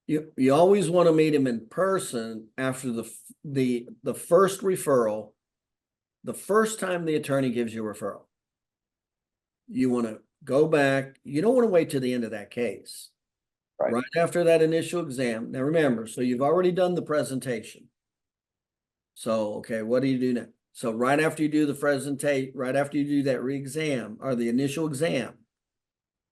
You always want to meet him in person after the first referral, the first time the attorney gives you a referral. You want to go back. You don't want to wait to the end of that case. Right after that initial exam. Now remember, so you've already done the presentation. So, okay, what do you do now? So right after you do the presentation, right after you do that re-exam or the initial exam,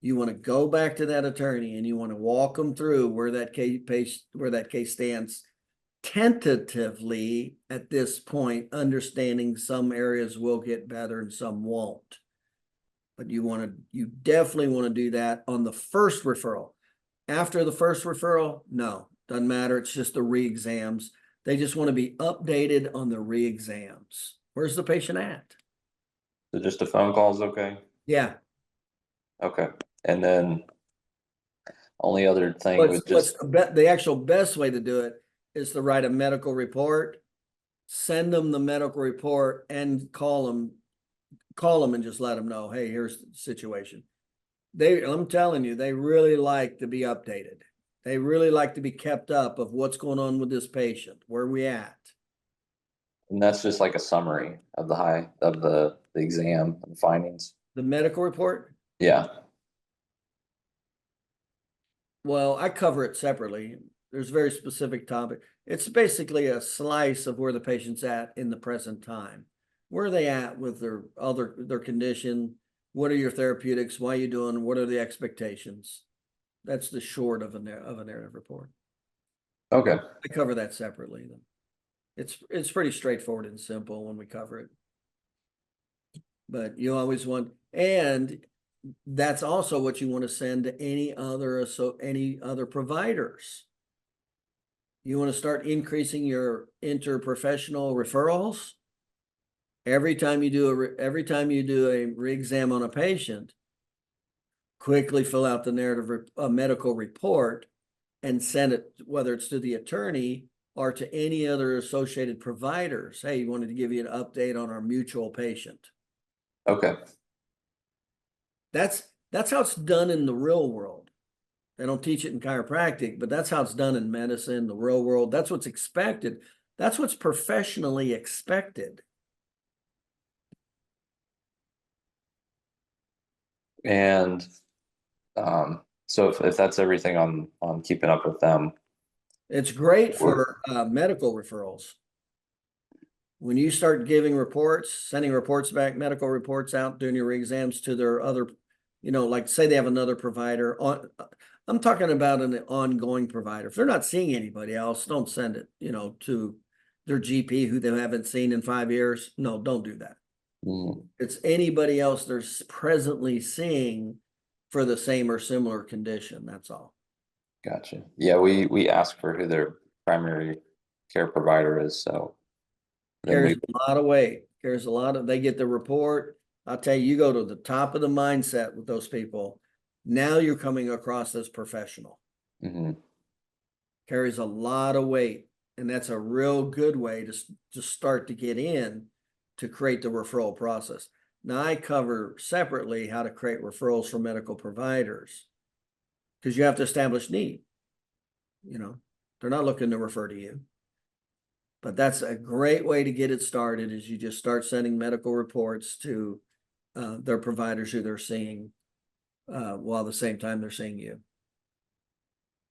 you want to go back to that attorney and you want to walk them through where that case stands tentatively at this point, understanding some areas will get better and some won't. But you definitely want to do that on the first referral. After the first referral, no, doesn't matter. It's just the re-exams. They just want to be updated on the re-exams. Where's the patient at? So just a phone call is okay? Yeah. Okay. And then only other thing the actual best way to do it is to write a medical report, send them the medical report and call them and just let them know, hey, here's the situation. I'm telling you, they really like to be updated. They really like to be kept up of what's going on with this patient, where we at. And that's just like a summary of the exam and findings. The medical report? Yeah. Well, I cover it separately. There's a very specific topic. It's basically a slice of where the patient's at in the present time. Where are they at with their condition? What are your therapeutics? Why are you doing? What are the expectations? That's the short of a narrative report. Okay. I cover that separately. It's pretty straightforward and simple when we cover it. But you always want, and that's also what you want to send to any other providers. You want to start increasing your interprofessional referrals. Every time you do a re-exam on a patient, quickly fill out the medical report and send it, whether it's to the attorney or to any other associated providers. Hey, you wanted to give you an update on our mutual patient. Okay. That's how it's done in the real world. They don't teach it in chiropractic, but that's how it's done in medicine, the real world. That's what's expected. That's what's professionally expected. And so if that's everything on keeping up with them, it's great for medical referrals. When you start giving reports, sending reports back, medical reports out, doing your exams to their other, like say they have another provider. I'm talking about an ongoing provider. If they're not seeing anybody else, don't send it, to their GP who they haven't seen in 5 years. No, don't do that. It's anybody else they're presently seeing for the same or similar condition. That's all. Gotcha. Yeah, we ask for who their primary care provider is, so Carries a lot of weight. They get the report. I'll tell you, you go to the top of the mindset with those people. Now you're coming across as professional. Carries a lot of weight. And that's a real good way to start to get in to create the referral process. Now I cover separately how to create referrals for medical providers because you have to establish need. They're not looking to refer to you. But that's a great way to get it started is you just start sending medical reports to their providers who they're seeing while at the same time they're seeing you.